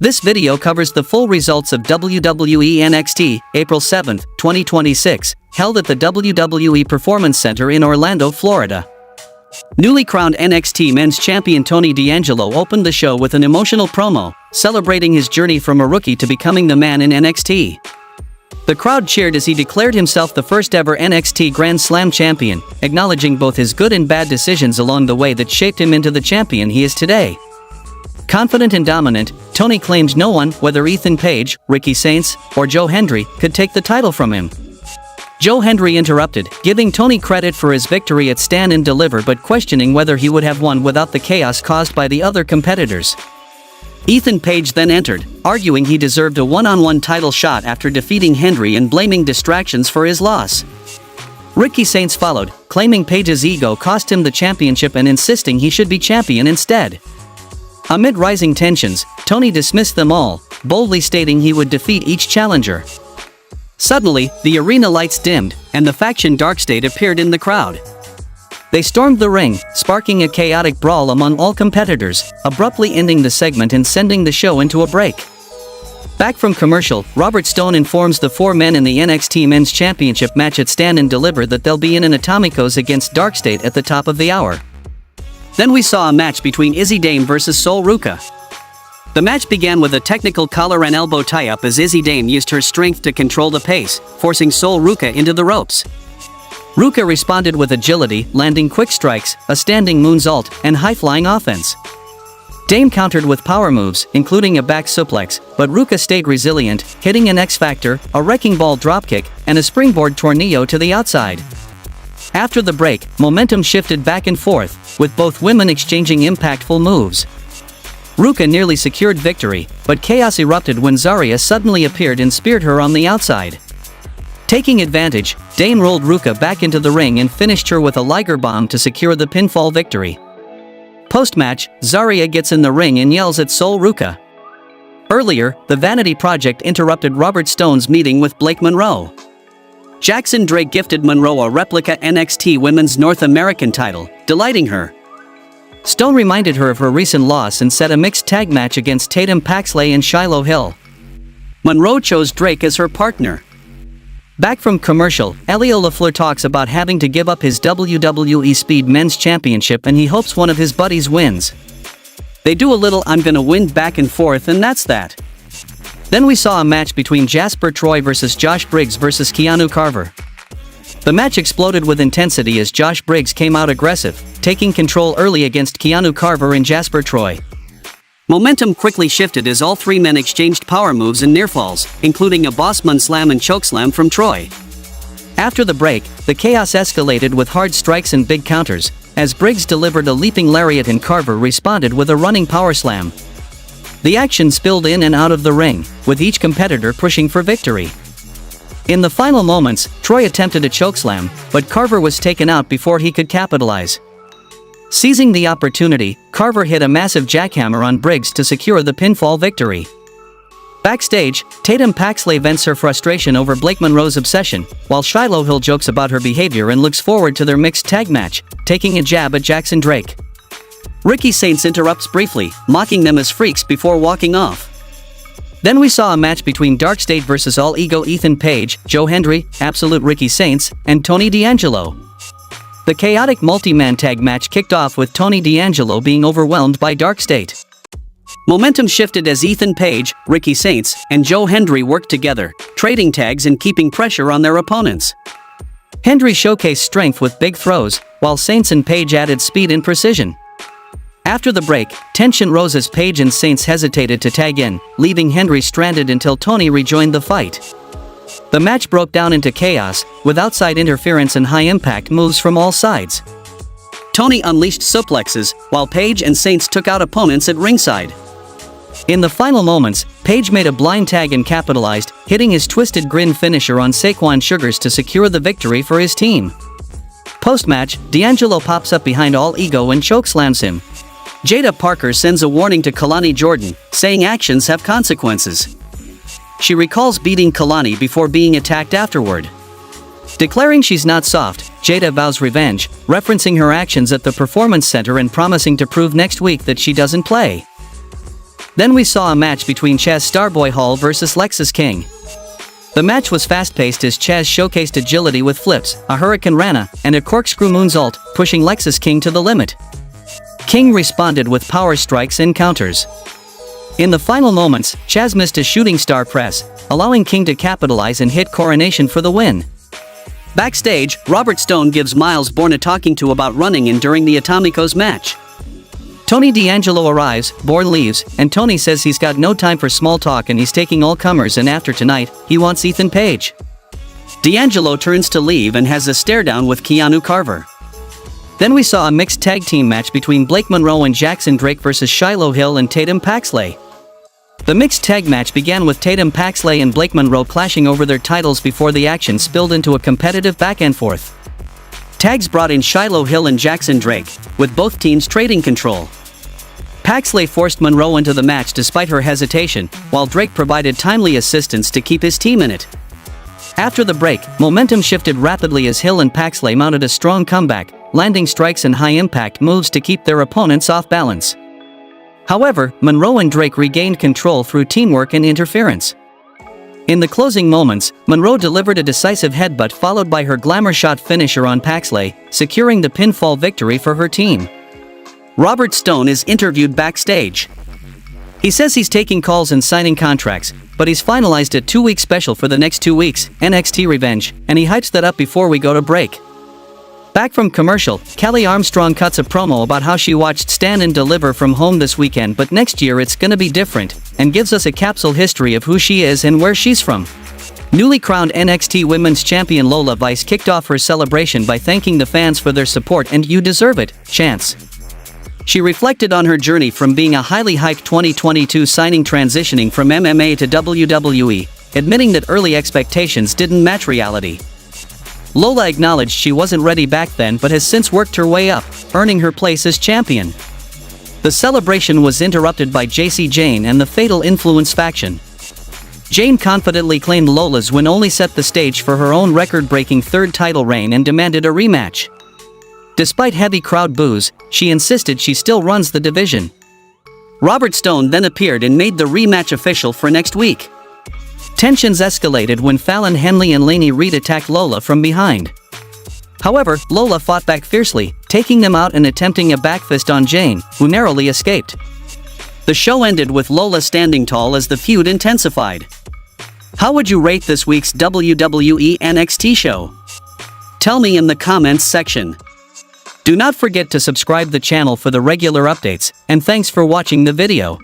This video covers the full results of WWE NXT, April 7, 2026, held at the WWE Performance Center in Orlando, Florida. Newly crowned NXT Men's Champion Tony D'Angelo opened the show with an emotional promo, celebrating his journey from a rookie to becoming the man in NXT. The crowd cheered as he declared himself the first ever NXT Grand Slam champion, acknowledging both his good and bad decisions along the way that shaped him into the champion he is today. Confident and dominant, Tony claimed no one, whether Ethan Page, Ricky Saints, or Joe Hendry, could take the title from him. Joe Hendry interrupted, giving Tony credit for his victory at Stand and Deliver but questioning whether he would have won without the chaos caused by the other competitors. Ethan Page then entered, arguing he deserved a one-on-one title shot after defeating Hendry and blaming distractions for his loss. Ricky Saints followed, claiming Page's ego cost him the championship and insisting he should be champion instead. Amid rising tensions, Tony dismissed them all, boldly stating he would defeat each challenger. Suddenly, the arena lights dimmed, and the faction Darkstate appeared in the crowd. They stormed the ring, sparking a chaotic brawl among all competitors, abruptly ending the segment and sending the show into a break. Back from commercial, Robert Stone informs the four men in the NXT Men's Championship match at Stand and Deliver that they'll be in an Atomicos against Darkstate at the top of the hour. Then we saw a match between Izzy Dame vs Sol Ruca. The match began with a technical collar and elbow tie-up as Izzy Dame used her strength to control the pace, forcing Sol Ruca into the ropes. Ruca responded with agility, landing quick strikes, a standing moonsault, and high-flying offense. Dame countered with power moves, including a back suplex, but Ruca stayed resilient, hitting an X-Factor, a wrecking ball dropkick, and a springboard tornillo to the outside. After the break, momentum shifted back and forth, with both women exchanging impactful moves. Ruca nearly secured victory, but chaos erupted when Zarya suddenly appeared and speared her on the outside. Taking advantage, Dame rolled Ruca back into the ring and finished her with a Liger Bomb to secure the pinfall victory. Post-match, Zarya gets in the ring and yells at Sol Ruca. Earlier, the Vanity Project interrupted Robert Stone's meeting with Blake Monroe. Jackson Drake gifted Monroe a replica NXT Women's North American title, delighting her. Stone reminded her of her recent loss and set a mixed tag match against Tatum Paxley and Shiloh Hill. Monroe chose Drake as her partner. Back from commercial, Elio LaFleur talks about having to give up his WWE Speed Men's Championship and he hopes one of his buddies wins. They do a little "I'm gonna win" back and forth and that's that. Then we saw a match between Jasper Troy vs Josh Briggs vs Keanu Carver. The match exploded with intensity as Josh Briggs came out aggressive, taking control early against Keanu Carver and Jasper Troy. Momentum quickly shifted as all three men exchanged power moves and nearfalls, including a Bossman Slam and Chokeslam from Troy. After the break, the chaos escalated with hard strikes and big counters, as Briggs delivered a leaping lariat and Carver responded with a running power slam. The action spilled in and out of the ring, with each competitor pushing for victory. In the final moments, Troy attempted a chokeslam, but Carver was taken out before he could capitalize. Seizing the opportunity, Carver hit a massive jackhammer on Briggs to secure the pinfall victory. Backstage, Tatum Paxley vents her frustration over Blake Monroe's obsession, while Shiloh Hill jokes about her behavior and looks forward to their mixed tag match, taking a jab at Jackson Drake. Ricky Saints interrupts briefly, mocking them as freaks before walking off. Then we saw a match between Darkstate vs All Ego Ethan Page, Joe Hendry, Absolute Ricky Saints, and Tony D'Angelo. The chaotic multi-man tag match kicked off with Tony D'Angelo being overwhelmed by Darkstate. Momentum shifted as Ethan Page, Ricky Saints, and Joe Hendry worked together, trading tags and keeping pressure on their opponents. Hendry showcased strength with big throws, while Saints and Page added speed and precision. After the break, tension rose as Page and Saints hesitated to tag in, leaving Hendry stranded until Tony rejoined the fight. The match broke down into chaos, with outside interference and high-impact moves from all sides. Tony unleashed suplexes, while Page and Saints took out opponents at ringside. In the final moments, Page made a blind tag and capitalized, hitting his Twisted Grin finisher on Saquon Sugars to secure the victory for his team. Post-match, D'Angelo pops up behind All Ego and chokeslams him. Jada Parker sends a warning to Kalani Jordan, saying actions have consequences. She recalls beating Kalani before being attacked afterward. Declaring she's not soft, Jada vows revenge, referencing her actions at the Performance Center and promising to prove next week that she doesn't play. Then we saw a match between Chaz Starboy Hall versus Lexis King. The match was fast-paced as Chaz showcased agility with flips, a Hurricane Rana, and a corkscrew moonsault, pushing Lexis King to the limit. King responded with power strikes and counters. In the final moments, Chaz missed a shooting star press, allowing King to capitalize and hit Coronation for the win. Backstage, Robert Stone gives Miles Bourne a talking to about running in during the Atomicos match. Tony D'Angelo arrives, Bourne leaves, and Tony says he's got no time for small talk and he's taking all comers, and after tonight, he wants Ethan Page. D'Angelo turns to leave and has a stare-down with Keanu Carver. Then we saw a mixed tag team match between Blake Monroe and Jackson Drake versus Shiloh Hill and Tatum Paxley. The mixed tag match began with Tatum Paxley and Blake Monroe clashing over their titles before the action spilled into a competitive back-and-forth. Tags brought in Shiloh Hill and Jackson Drake, with both teams trading control. Paxley forced Monroe into the match despite her hesitation, while Drake provided timely assistance to keep his team in it. After the break, momentum shifted rapidly as Hill and Paxley mounted a strong comeback, landing strikes and high-impact moves to keep their opponents off balance. However, Monroe and Drake regained control through teamwork and interference. In the closing moments, Monroe delivered a decisive headbutt followed by her glamour shot finisher on Paxley, securing the pinfall victory for her team. Robert Stone is interviewed backstage. He says he's taking calls and signing contracts, but he's finalized a 2-week special for the next 2 weeks, NXT Revenge, and he hypes that up before we go to break. Back from commercial, Kelly Armstrong cuts a promo about how she watched Stand and Deliver from home this weekend, but next year it's gonna be different, and gives us a capsule history of who she is and where she's from. Newly crowned NXT Women's Champion Lola Vice kicked off her celebration by thanking the fans for their support and "You deserve it" chants. She reflected on her journey from being a highly hyped 2022 signing transitioning from MMA to WWE, admitting that early expectations didn't match reality. Lola acknowledged she wasn't ready back then but has since worked her way up, earning her place as champion. The celebration was interrupted by JC Jane and the Fatal Influence faction. Jane confidently claimed Lola's win only set the stage for her own record-breaking third title reign and demanded a rematch. Despite heavy crowd boos, she insisted she still runs the division. Robert Stone then appeared and made the rematch official for next week. Tensions escalated when Fallon Henley and Lainey Reed attacked Lola from behind. However, Lola fought back fiercely, taking them out and attempting a backfist on Jane, who narrowly escaped. The show ended with Lola standing tall as the feud intensified. How would you rate this week's WWE NXT show? Tell me in the comments section. Do not forget to subscribe the channel for the regular updates, and thanks for watching the video.